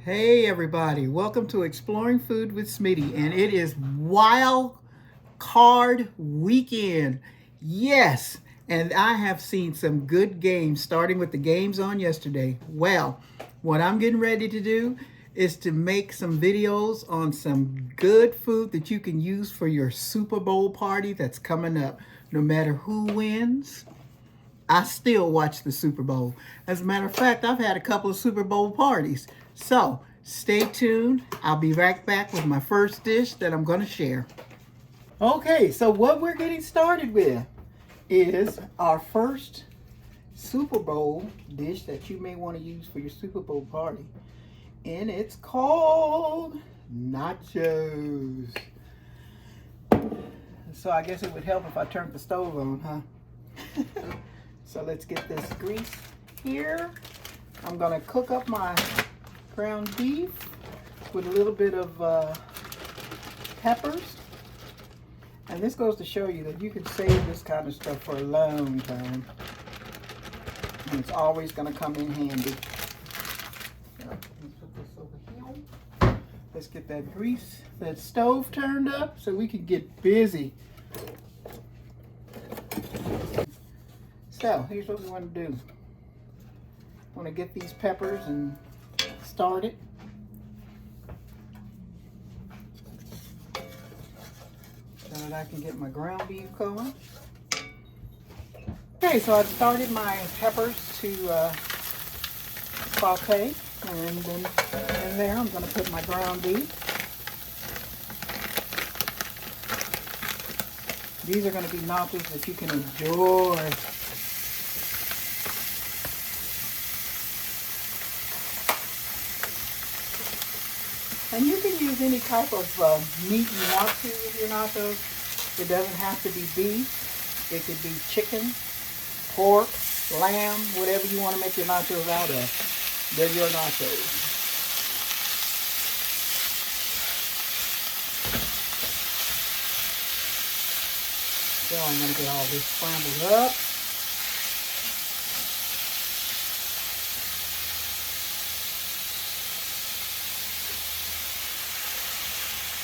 Hey everybody, welcome to Exploring Food with Smitty, and it is Wild Card Weekend. Yes, and I have seen some good games, starting with the games on yesterday. Well, what I'm getting ready to do is to make some videos on some good food that you can use for your Super Bowl party that's coming up. No matter who wins, I still watch the Super Bowl. As a matter of fact, I've had a couple of Super Bowl parties. So stay tuned. I'll be right back with my first dish that I'm going to share. Okay, so what we're getting started with is our first Super Bowl dish that you may want to use for your Super Bowl party. And it's called Nachos. So I guess it would help if I turned the stove on, huh? So let's get this grease here. I'm gonna cook up my ground beef with a little bit of peppers. And this goes to show you that you can save this kind of stuff for a long time. And it's always gonna come in handy. So let's put this over here. Let's get that grease, that stove turned up so we can get busy. So here's what we want to do. Want to get these peppers and start it. So that I can get my ground beef going. Okay, so I've started my peppers to saute, and then in there I'm going to put my ground beef. These are going to be nachos that you can enjoy. And you can use any type of meat you want to with your nachos. It doesn't have to be beef. It could be chicken, pork, lamb, whatever you want to make your nachos out of. They're your nachos. So I'm going to get all this scrambled up.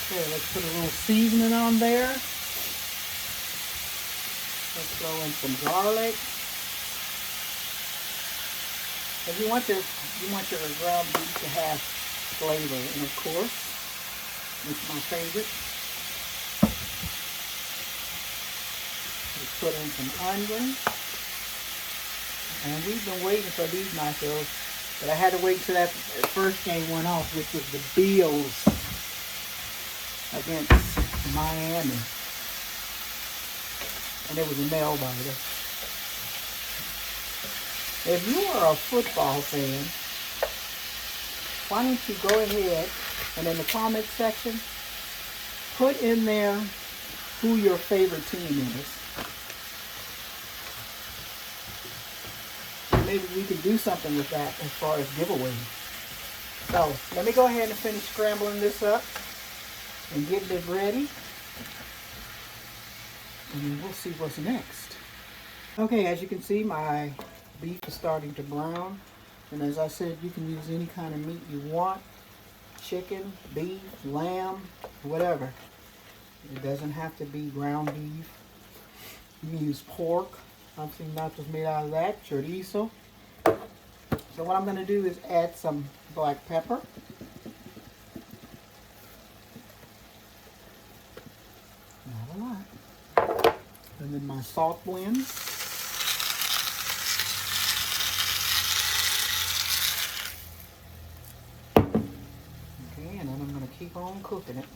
Okay, let's put a little seasoning on there. Let's throw in some garlic. And you want your ground beef to have flavor, and of course, it's my favorite. Let's put in some onion. And we've been waiting for these nachos, but I had to wait till that first game went off, which was the Bills against Miami. And it was a nail biter. If you are a football fan, why don't you go ahead and in the comment section, put in there who your favorite team is. And maybe we can do something with that as far as giveaways. So let me go ahead and finish scrambling this up and getting it ready. And then we'll see what's next. Okay, as you can see, my beef is starting to brown. And as I said, you can use any kind of meat you want. Chicken, beef, lamb, whatever. It doesn't have to be ground beef. You can use pork. I've seen nachos made out of that. Chorizo. So what I'm going to do is add some black pepper. Not a lot. And then my salt blend. Okay, and then I'm going to keep on cooking it.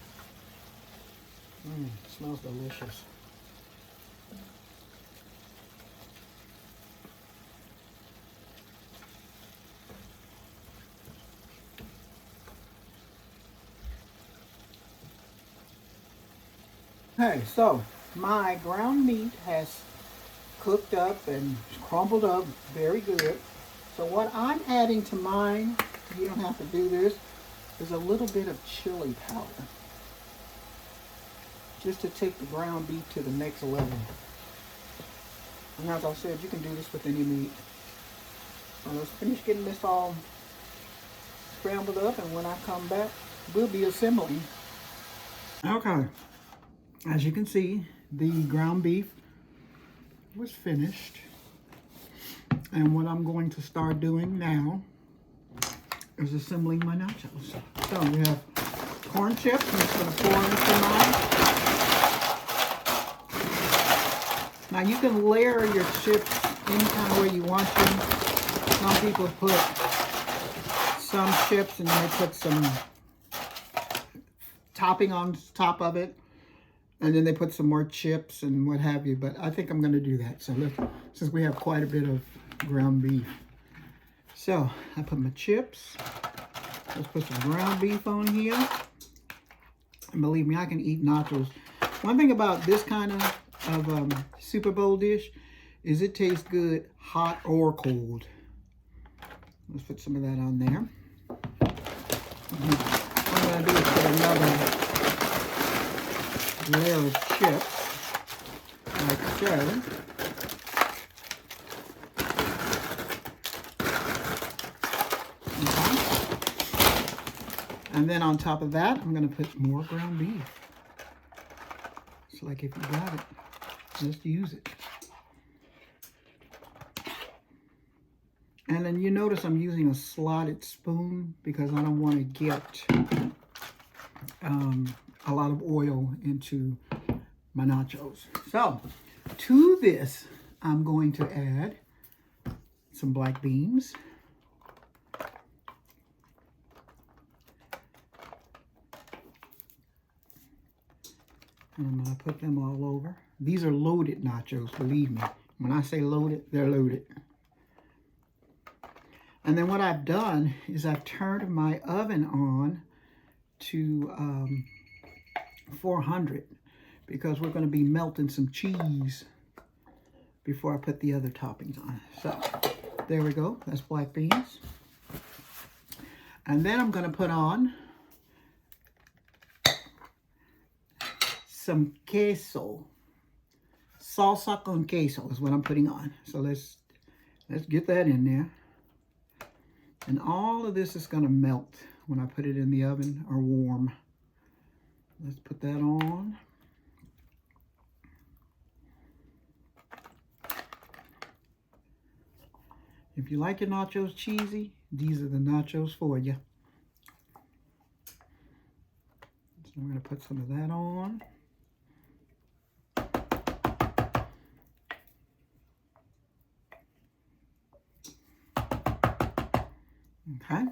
It smells delicious. Okay, so my ground meat has cooked up and crumbled up very good. So what I'm adding to mine, you don't have to do this, is a little bit of chili powder. Just to take the ground beef to the next level. And as I said, you can do this with any meat. So let's finish getting this all scrambled up, and when I come back, we'll be assembling. Okay, as you can see, the ground beef was finished. And what I'm going to start doing now is assembling my nachos. So we have corn chips. I'm just going to pour into mine. Now you can layer your chips any kind of way you want to. Some people put some chips and then they put some topping on top of it. And then they put some more chips and what have you. But I think I'm going to do that. So since we have quite a bit of ground beef. So I put my chips. Let's put some ground beef on here. And believe me, I can eat nachos. One thing about this kind of Super Bowl dish is it tastes good hot or cold. Let's put some of that on there. What I'm going to do is put another layer of chips, like so. Okay. And then on top of that, I'm going to put more ground beef. It's like if you got it, just use it. And then you notice I'm using a slotted spoon because I don't want to get a lot of oil into my nachos. So to this, I'm going to add some black beans. And I'm going to put them all over. These are loaded nachos, believe me. When I say loaded, they're loaded. And then what I've done is I've turned my oven on to 400 because we're going to be melting some cheese before I put the other toppings on. So there we go. That's black beans. And then I'm going to put on some queso. Salsa con queso is what I'm putting on. So let's get that in there. And all of this is going to melt when I put it in the oven or warm. Let's put that on. If you like your nachos cheesy, these are the nachos for you. So I'm going to put some of that on. Okay,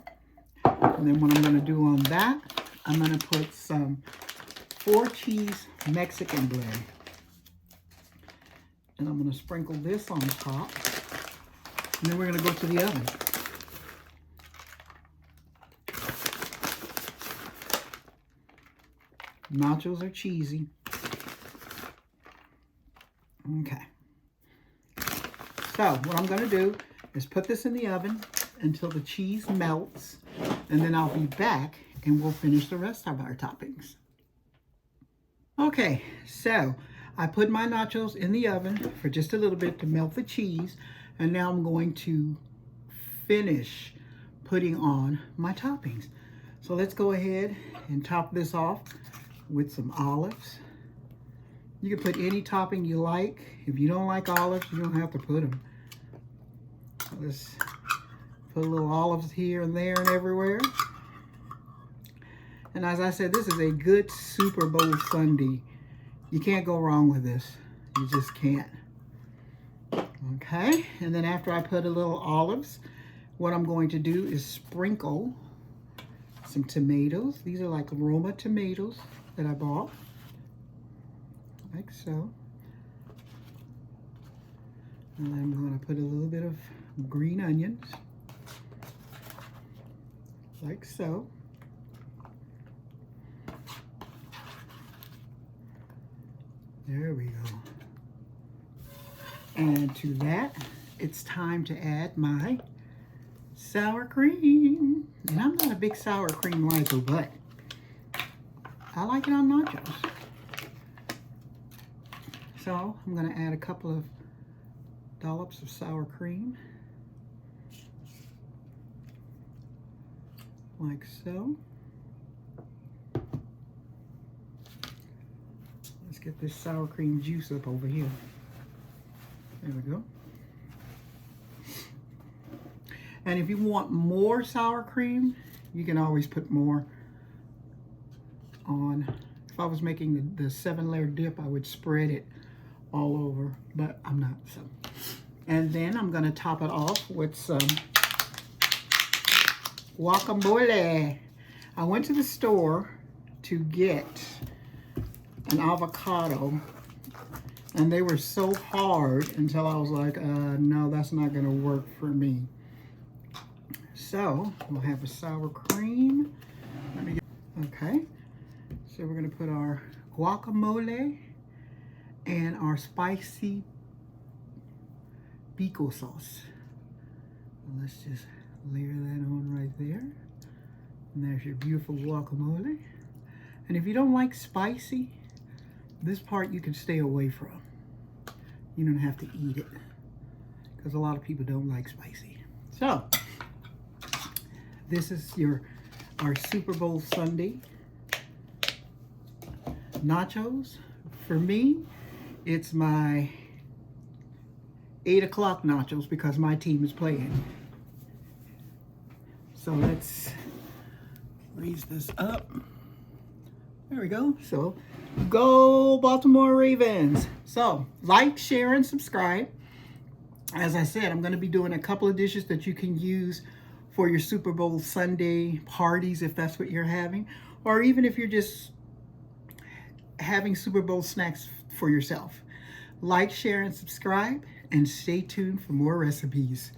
and then what I'm going to do on that, I'm going to put some 4-cheese Mexican blend. And I'm going to sprinkle this on top. And then we're going to go to the oven. Nachos are cheesy. Okay. So what I'm going to do is put this in the oven until the cheese melts, and then I'll be back and we'll finish the rest of our toppings. Okay, so I put my nachos in the oven for just a little bit to melt the cheese, and now I'm going to finish putting on my toppings. So let's go ahead and top this off with some olives. You can put any topping you like. If you don't like olives, you don't have to put them. Let's put a little olives here and there and everywhere. And as I said, this is a good Super Bowl Sunday. You can't go wrong with this. You just can't. Okay, and then after I put a little olives, what I'm going to do is sprinkle some tomatoes. These are like Roma tomatoes that I bought. Like so. And I'm going to put a little bit of green onions. Like so. There we go. And to that, it's time to add my sour cream. And I'm not a big sour cream liker, but I like it on nachos. So I'm going to add a couple of dollops of sour cream. like so. Let's get this sour cream juice up over here. There we go. And if you want more sour cream, you can always put more on. If I was making the 7-layer dip, I would spread it all over, but I'm not. So, and then I'm gonna top it off with some guacamole. I went to the store to get an avocado, and they were so hard until I was like, no, that's not gonna work for me. So we'll have a sour cream. Okay, so we're gonna put our guacamole and our spicy pico sauce. Let's just layer that on right there. And there's your beautiful guacamole. And if you don't like spicy, this part you can stay away from. You don't have to eat it, because a lot of people don't like spicy. So this is our Super Bowl Sunday nachos. For me, it's my 8 o'clock nachos because my team is playing. So let's raise this up. There we go. So go Baltimore Ravens. So like, share, and subscribe. As I said, I'm going to be doing a couple of dishes that you can use for your Super Bowl Sunday parties, if that's what you're having, or even if you're just having Super Bowl snacks for yourself. Like, share, and subscribe, and stay tuned for more recipes.